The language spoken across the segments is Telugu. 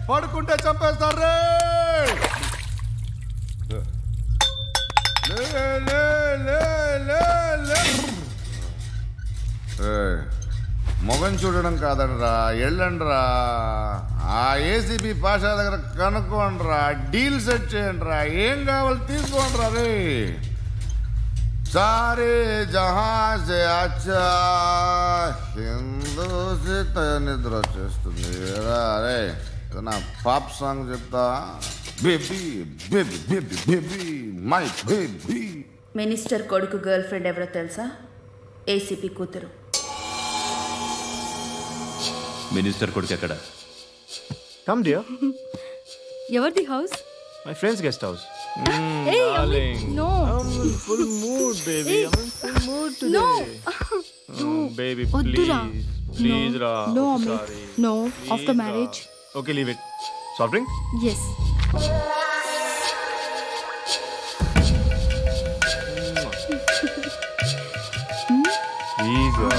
పడుకుంటే చంపేస్తారు. మొగం చూడడం కాదండ్రా, వెళ్ళండ్రా. ఆ ఏసీపీ పాషా దగ్గర కనుక్కోండ్రా, డీల్ సెట్ చేయండిరా, ఏం కావాలి తీసుకోండిరా. రే సారే జహా సే అచ్చా హిందూ నిద్ర వచ్చేస్తుంది. రే నా పాప్ సాంగ్ చెప్తా. Baby baby baby baby my baby. Minister కొడుకు గర్ల్ ఫ్రెండ్ ఎవరో తెలుసా? ఏసీపీ కూతురు. మినిస్టర్ కొడుకు ఎక్కడ? Come dear. ఎవరిది house? My friends guest house. Hey, darling. No. I'm in full mood, baby. I'm in full mood today. No. Baby, Oddura. please, No. Ra. No, I'm Amit. sorry. No. Please, After Ra. marriage. Okay, leave it. Soft drink? Yes. Please, Ra.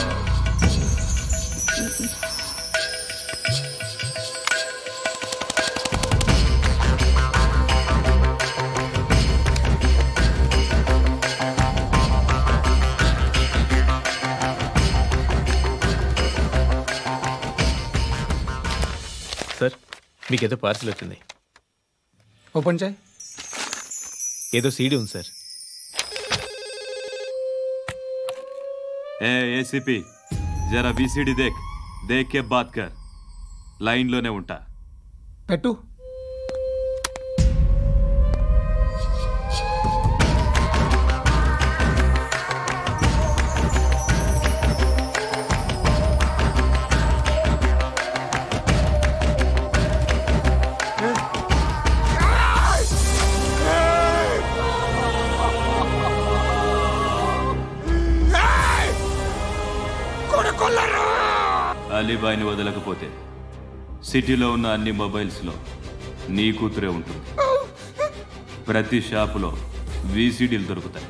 Sir, మీకేదో పార్సిల్ వచ్చింది. ఓపెన్ చేయి. ఏదో సీడీ ఉంది సార్. ఏసీపీ జరా వీసీడీ దేక్ కే బాత్ కర్. లైన్లోనే ఉంటా. పెట్టు. అలీబాయిని వదలకపోతే సిటీలో ఉన్న అన్ని మొబైల్స్లో నీ కూతురే ఉంటుంది. ప్రతి షాపులో వీసీడీలు దొరుకుతాయి.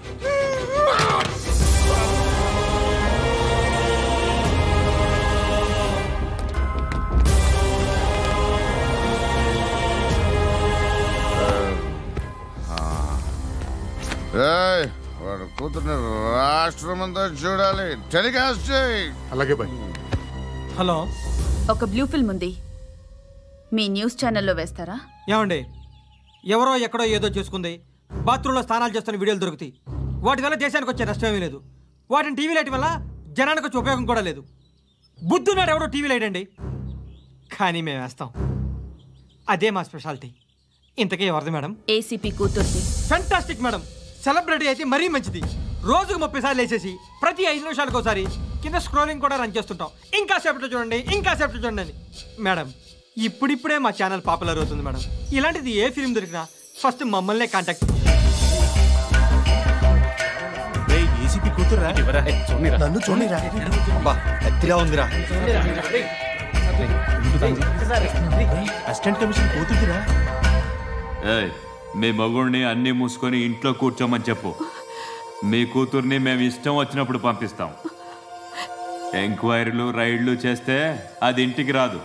వాడు కూతుర్ని రాష్ట్రం అంతా చూడాలి. టెలికాస్ట్ చేయి. అలాగే బాయ్. హలో, ఒక బ్లూ ఫిల్మ్ ఉంది, మీ న్యూస్ ఛానల్లో వేస్తారా? ఏమండి, ఎవరో ఎక్కడో ఏదో చేసుకుంది, బాత్రూంలో స్నానాలు చేస్తున్న వీడియోలు దొరుకుతాయి. వాటి వల్ల దేశానికి వచ్చే నష్టమేమీ లేదు. వాటిని టీవీ లైట్ వల్ల జనానికి వచ్చే ఉపయోగం కూడా లేదు. బుద్ధున్నాడు ఎవడో టీవీ లైట్ అండి, కానీ మేము వేస్తాం. అదే మా స్పెషాలిటీ. ఇంతకీ ఎవరిది మేడం? ఏసీపీ కూతుర్ది. Fantastic madam. సెలబ్రిటీ అయితే మరీ మంచిది. రోజుకు 30 సార్లు వేసేసి ప్రతి 5 నిమిషాలకు ఒకసారి కింద స్క్రోలింగ్ కూడా రన్ చేస్తుంటాం. ఇంకా సేపట్లో చూడండి, ఇంకా సేపట్లో చూడండి అని. మేడం, ఇప్పుడిప్పుడే మా ఛానల్ పాపులర్ అవుతుంది మేడం. ఇలాంటిది ఏ ఫిల్మ్ దొరికినా ఫస్ట్ మమ్మల్నే కాంటాక్ట్. ఏసీపీ కూతురా? నన్ను చూడరా. ఎత్తిగా ఉందిరా. అసిస్టెంట్ కమిషన్ కూతురా? మీ మగుడిని అన్ని మూసుకొని ఇంట్లో కూర్చోమని చెప్పు. మీ కూతుర్ని మేము ఇష్టం వచ్చినప్పుడు పంపిస్తాం. ఎంక్వైరీలు రైడ్లు చేస్తే అది ఇంటికి రాదు.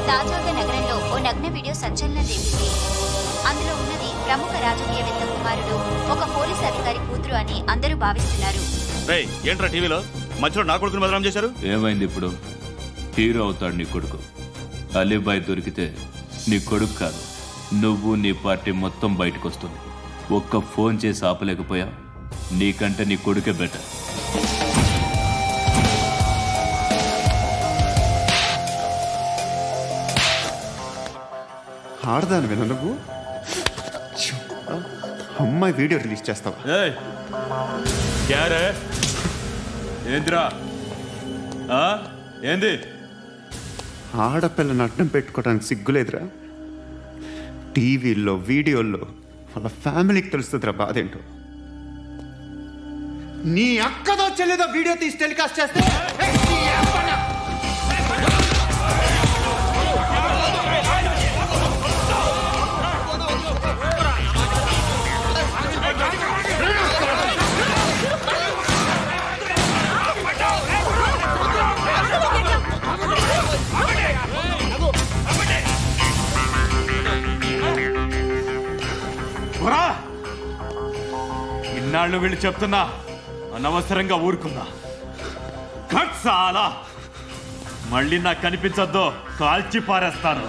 తాజాగా నగరంలో ఓ నగ్న వీడియో సంచలనం రేపింది. అందులో ఉన్నది ప్రముఖ రాజకీయవేత్త కుమారుడు, ఒక పోలీస్ అధికారి కూతురు అని అందరూ భావిస్తున్నారు. ఏంట్రా టీవీలో మధ్యలో నా కొడుకుని బదనాం చేశారు? ఏమైంది ఇప్పుడు? హీరో అవుతాడు నీ కొడుకు. అలీబాయ్ దొరికితే నీ కొడుకు కాదు, నువ్వు నీ పార్టీ మొత్తం బయటకు వస్తుంది. ఒక్క ఫోన్ చేసి ఆపలేకపోయా, నీకంటే నీ కొడుకే బెటర్. ఆడదాను విన నువ్వు. అమ్మాయి వీడియో రిలీజ్ చేస్తావా? ఏంద్రా ఏంది? ఆడపిల్లని అడ్డం పెట్టుకోవడానికి సిగ్గులేదురా? టీవీల్లో వీడియోల్లో వాళ్ళ ఫ్యామిలీకి తెలుస్తుందిరా బాధేంటో. నీ అక్కదో చెల్లిదో వీడియో తీసి టెలికాస్ట్ చేస్తే వాళ్ళు వీళ్ళు చెప్తున్నా అనవసరంగా ఊరుకున్నా. చాలా మళ్ళీ నాకు కనిపించొద్దు, కాల్చి పారేస్తాను.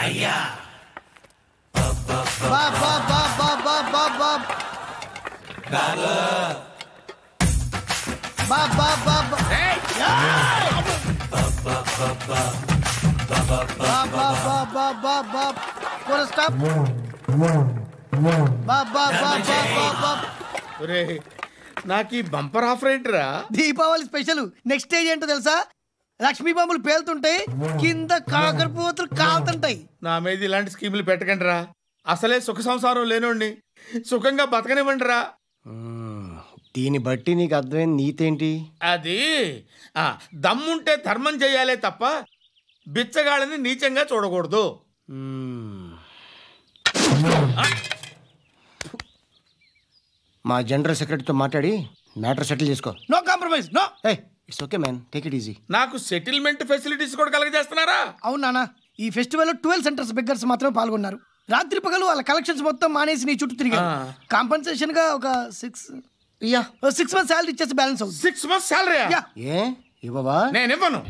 అయ్యా నాకు ఈ బంపర్ ఆఫర్ ఏంటిరా? దీపావళి స్పెషల్. నెక్స్ట్ స్టేజ్ ఏంటో తెలుసా? లక్ష్మీ బాంబులు పేలుతుంటాయి, కింద కాకరపోతులు కాలుతుంటాయి. నా మీద ఇలాంటి స్కీములు పెట్టకండి రా. అసలే సుఖ సంసారం లేనోడిని సుఖంగా బతకనివ్వండి రా. దీన్ని బట్టి నీకు అర్థమైన నీతేంటి? అది దమ్ముంటే ధర్మం చేయాలే తప్ప బిచ్చగాళ్ళని నీచంగా చూడకూడదు. మా జనరల్ సెక్రటరీతో మాట్లాడి మ్యాటర్ సెటిల్ చేసుకో. No compromise, no. It's okay man, take it easy. నాకు సెటిల్మెంట్ ఫెసిలిటీస్ కూడా కలగజేస్తున్నారా? అవును నాన్న, ఈ ఫెస్టివల్ 12 సెంటర్స్ బెగ్గర్స్ మాత్రమే పాల్గొన్నారు. రాత్రి పగలు వాళ్ళ కలెక్షన్స్ మొత్తం మానేసి నీ చుట్టూ తిరిగారు. కాంపన్సేషన్ గా ఒక 6 months శాలరీ ఇచ్చేసి బ్యాలెన్స్ అవుతుంది. 6 months శాలరీ? ఏ ఇవ్వవా? నేను ఇవ్వను.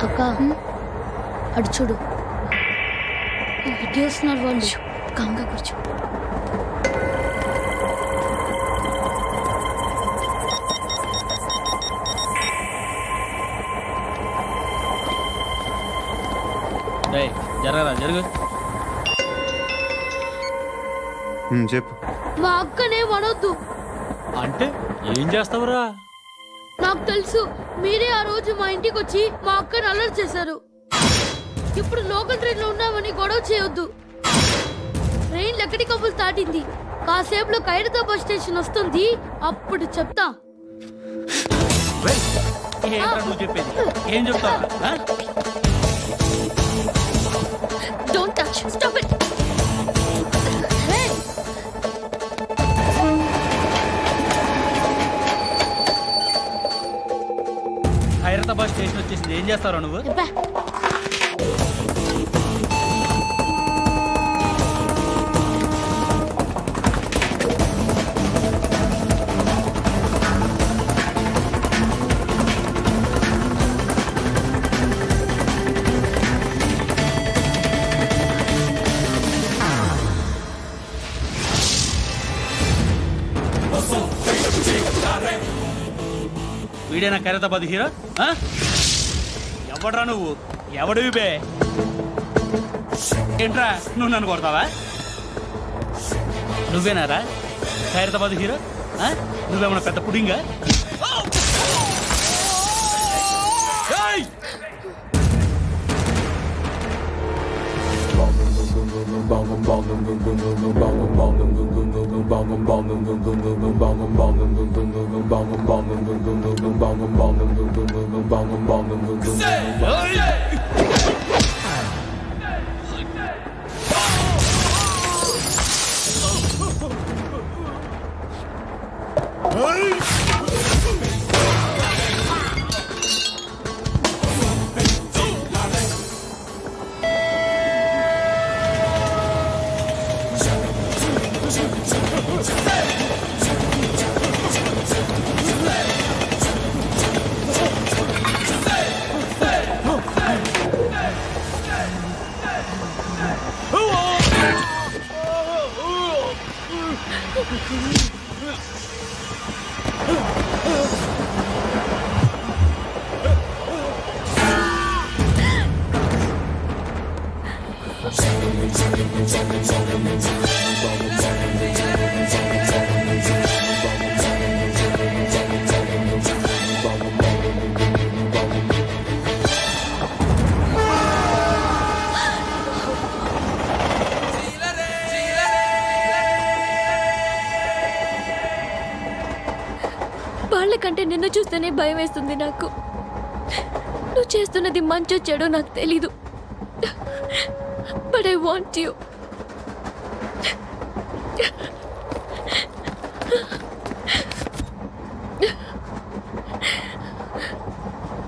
అక్క అడు చూడు, వస్తున్నారు వాళ్ళు. కంగా కూర్చో. జరగరా జరుగు. చెప్పు. మా అక్కనే వనొద్దు అంటే ఏం చేస్తావురా? నాకు తెలుసు, మీరే ఆ రోజు మా ఇంటికి వచ్చి మా అక్కని అలర్ట్ చేశారు. ఇప్పుడు లోకల్ ట్రైన్ లో ఉన్నామని గొడవ చేయొద్దు. ట్రైన్ లక్కడి కబుల్ దాటింది, కాసేపులో ఖైరతాబాద్ స్టేషన్ వస్తుంది, అప్పుడు చెప్తా. చెప్పేది ఏం చెప్తావు? Don't touch, stop it. Khairatabad station వచ్చేసింది, ఏం చేస్తారా నువ్వు? వీడేనా ఖైరతాబాద్ హీరో? ఎవడ్రా నువ్వు? ఎవడివి బే? ఏంట్రా నువ్వు నన్ను కొడతావా? నువ్వేనారా ఖైరతాబాద్ హీరో? నువ్వేమన్నా పెద్ద పుడింగా? వాళ్ళకంటే నిన్ను చూస్తేనే భయం వేస్తుంది నాకు. నువ్వు చేస్తున్నది మంచో చెడో నాకు తెలీదు. But I want you.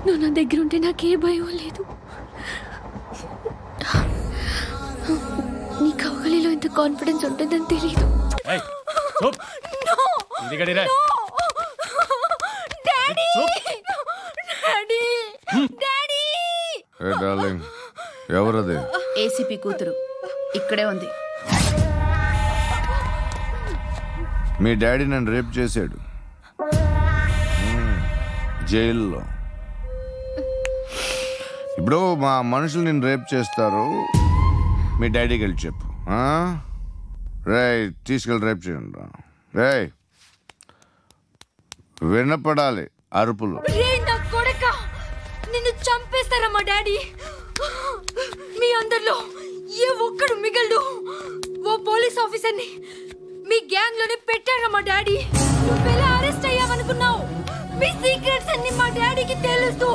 నువ్వు నా దగ్గర ఉంటే నాకే భయం లేదు. నీ కౌగలిలో ఇంత కాన్ఫిడెన్స్ ఉంటుందని తెలీదు. ఎవరది? ఏసీపీ కూతురు ఇక్కడే ఉంది. మీ డాడీ నన్ను రేప్ చేశాడు జైల్లో. ఇప్పుడు మా మనుషులు నిన్ను రేప్ చేస్తారు, మీ డాడీకి వెళ్ళి చెప్పు. రే తీసుకెళ్ళి రేప్ చేయండి. రే వినపడాలి అరుపులు. నిన్ను చంపేస్తారా మా డాడీ? మీ అందరిలో ఏ ఒక్కడు మిగలడు. ఓ పోలీస్ ఆఫీసర్ని మీ గ్యాంగ్ లోనే పెట్టారా మా డాడీ? నువ్వెలా అరెస్ట్ అయ్యావనుకున్నావు? మీ సీక్రెట్స్ అన్ని మా డాడీకి తెలుసు.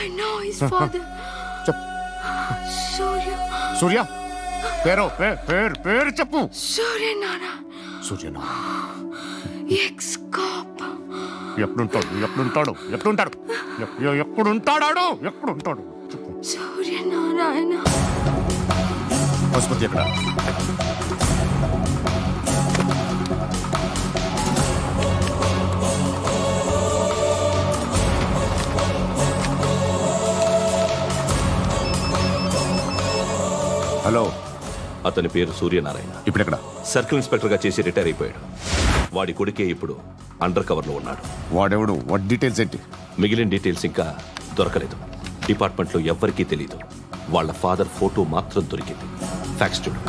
I know his father. Surya పేరు చెప్పు. సూర్యనారాయణ. Suryanarayana ex cop. ఎప్పుడుంటాడు సూర్యనారాయణ. ఆసుపత్రి ఎక్కడ? హలో, అతని పేరు సూర్యనారాయణ. ఇప్పుడెక్కడ? సర్కిల్ ఇన్స్పెక్టర్ గా చేసి రిటైర్ అయిపోయాడు. వాడి కొడుకే ఇప్పుడు అండర్ కవర్ లో ఉన్నాడు. వాడెవడు? వాట్ డీటెయిల్స్ ఏంటి? మిగిలిన డీటెయిల్స్ ఇంకా దొరకలేదు. డిపార్ట్మెంట్ లో ఎవ్వరికీ తెలియదు. వాళ్ళ ఫాదర్ ఫోటో మాత్రం దొరికింది. ఫ్యాక్స్ చూడు.